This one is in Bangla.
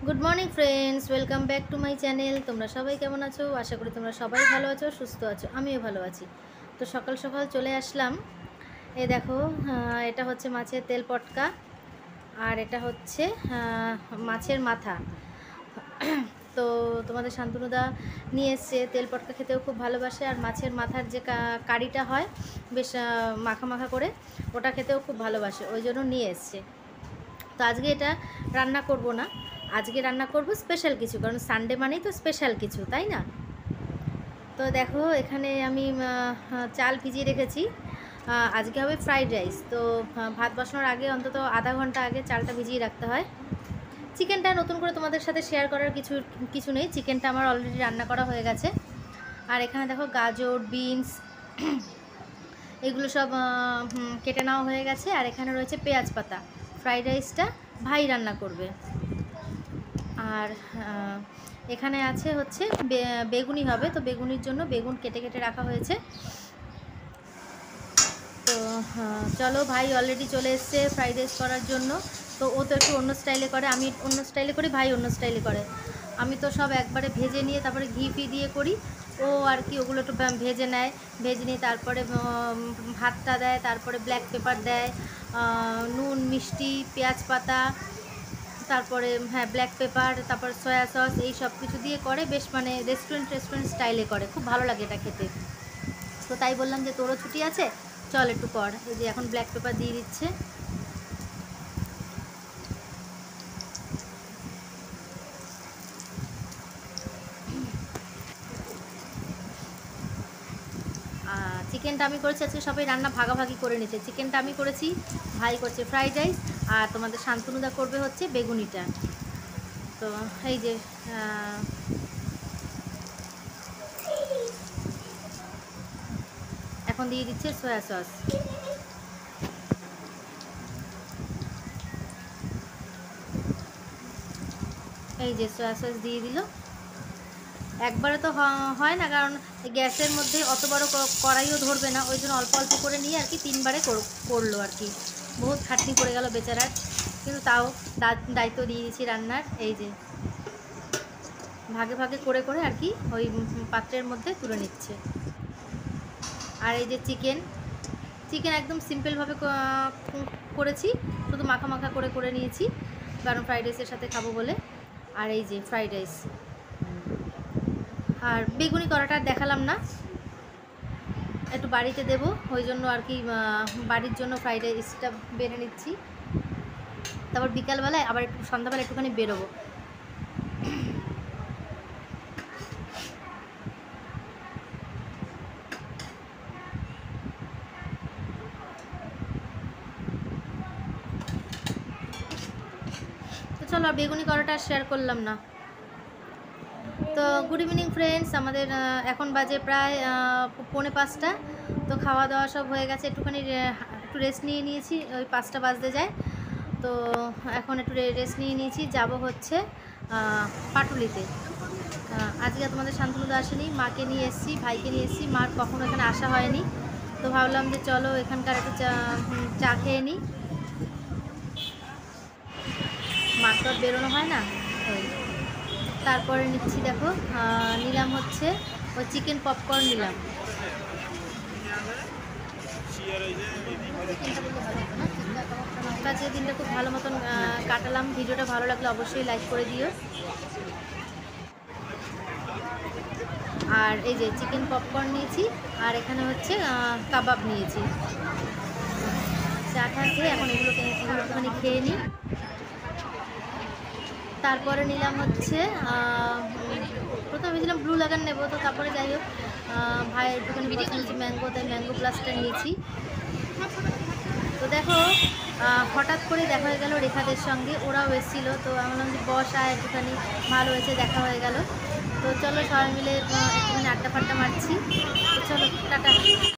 Good morning friends, welcome back to my channel. তোমরা সবাই কেমন আছো? আশা করি তোমরা সবাই ভালো আছো, সুস্থ আছো। আমিও ভালো আছি। তো সকাল সকাল চলে আসলাম। এই দেখো, এটা হচ্ছে মাছের তেল পটকা, আর এটা হচ্ছে মাছের মাথা। তো তোমাদের শান্তনুদা নিয়ে এসছে। তেল পটকা খেতেও খুব ভালোবাসে, আর মাছের মাথার যে কারিটা হয় বেশ মাখা মাখা করে, ওটা খেতেও খুব ভালোবাসে, ওই জন্য নিয়ে এসছে। তো আজকে এটা রান্না করব না, আজকে রান্না করব স্পেশাল কিছু, কারণ সানডে মানেই তো স্পেশাল কিছু, তাই না? তো দেখো, এখানে আমি চাল ভিজিয়ে রেখেছি। আজকে হবে ফ্রাইড রাইস। তো ভাত বসানোর আগে অন্তত আধা ঘন্টা আগে চালটা ভিজিয়ে রাখতে হয়। চিকেনটা নতুন করে তোমাদের সাথে শেয়ার করার কিছু নেই, চিকেনটা আমার অলরেডি রান্না করা হয়ে গেছে। আর এখানে দেখো গাজর, বিনস এগুলো সব কেটে নেওয়া হয়ে গেছে। আর এখানে রয়েছে পেঁয়াজ পাতা। ফ্রাইড রাইসটা ভাই রান্না করবে। আর এখানে আছে হচ্ছে বেগুনি হবে, তো বেগুনির জন্য বেগুন কেটে কেটে রাখা হয়েছে। তো চলো, ভাই অলরেডি চলে এসছে ফ্রাইড রাইস করার জন্য। তো ও তো একটু অন্য স্টাইলে করে, আমি অন্য স্টাইলে করি, ভাই অন্য স্টাইলে করে। আমি তো সব একবারে ভেজে নিয়ে তারপরে ঘি ফি দিয়ে করি। ও আর কি ওগুলো একটু ভেজে নেয়, ভেজে নিয়ে তারপরে ভাতটা দেয়, তারপরে ব্ল্যাক পেপার দেয়, নুন, মিষ্টি, পেঁয়াজ পাতা, তারপরে ব্ল্যাক পেপার, তারপর সয়া সস, এই সব কিছু দিয়ে করে। বেশ মানে রেস্টুরেন্ট স্টাইলে করে, খুব ভালো লাগে এটা খেতে। তো তাই বললাম যে তোরও ছুটি আছে, চল একটু কর। এই যে এখন ব্ল্যাক পেপার দিয়ে দিচ্ছে। চিকেনটা আমি করেছি, আজকে সবাই রান্না ভাগাভাগি করে নিচ্ছে। চিকেনটা আমি করেছি, ভাই করছে ফ্রাইড রাইস, আর তোমাদের শান্তনুদা করবে হচ্ছে বেগুনিটা। তো এই যে এখন দিয়ে দিচ্ছে সয়া সস। এই যে সয়া সস দিয়ে দিল। একবারে তো হয় না, কারণ গ্যাসের মধ্যে অত বড় কড়াইও ধরবে না, ওই জন্য অল্প অল্প করে নিয়ে আর কি 3বারে করলো আর কি। বহুত খাটনি পড়ে গেল বেচারার, কিন্তু তাও দায়িত্ব দিয়ে দিয়েছি রান্নার। এই যে ভাগে ভাগে করে করে আর কি ওই পাত্রের মধ্যে তুলে নিচ্ছে। আর এই যে চিকেন একদম সিম্পলভাবে করেছি, শুধু মাখা মাখা করে করে নিয়েছি, কারণ ফ্রাইড রাইসের সাথে খাবো বলে। আর এই যে ফ্রাইড রাইস, আর বেগুনি করাটা দেখালাম না, একটু বাড়িতে দেবো ওই জন্য আর কি, বাড়ির জন্য ফ্রাইড রাইসটা বেড়ে নিচ্ছি। তারপর বিকালবেলায় আবার একটু সন্ধ্যাবেলা একটুখানি বেরোবো। তো চলো, আর বেগুনি করাটা শেয়ার করলাম না। তো গুড ইভিনিং ফ্রেন্ডস, আমাদের এখন বাজে প্রায় 4:45। তো খাওয়া দাওয়া সব হয়ে গেছে, একটু রেস্ট নিয়ে নিয়েছি, ওই 5টা বাজতে যায়। তো এখন একটু রেস্ট নিয়ে নিয়েছি, যাব হচ্ছে পাটুলিতে। আজকে তোমাদের শান্তনুদা আসেনি, মাকে নিয়ে এসেছি, ভাইকে নিয়ে এসেছি, মার কখনো এখানে আসা হয়নি। তো ভাবলাম যে চলো এখানকার একটু চা খেয়ে নিই, মার তো আর বেরোনো হয় না। ওই তারপরে নিচ্ছি, দেখো নিলাম হচ্ছে ওই চিকেন পপকর্ন নিলাম। আজকের দিনটা খুব ভালো মতন কাটালাম। ভিডিওটা ভালো লাগলে অবশ্যই লাইক করে দিও। আর এই যে চিকেন পপকর্ন নিয়েছি, আর এখানে হচ্ছে কাবাব নিয়েছি। চা খেয়ে এখন এগুলো একটুখানি খেয়ে নিই। তারপরে নিলাম হচ্ছে প্রথমে ভেবেছিলাম ব্লু লাগান নেবো, তো তারপরে যাই হোক ভাইয়ের একটুখানি নিয়েছি ম্যাঙ্গো, তাই ম্যাঙ্গো প্লাসটা নিয়েছি। তো দেখো, হঠাৎ করে দেখা হয়ে গেল রেখাদের সঙ্গে, ওরাও এসেছিলো। তো আমি বললাম যে বসা, একটুখানি ভালো হয়েছে দেখা হয়ে গেল। তো চলো সবাই মিলে একটুখানি আড্ডা ফাড্ডা মারছি। তো চলো, টাটা।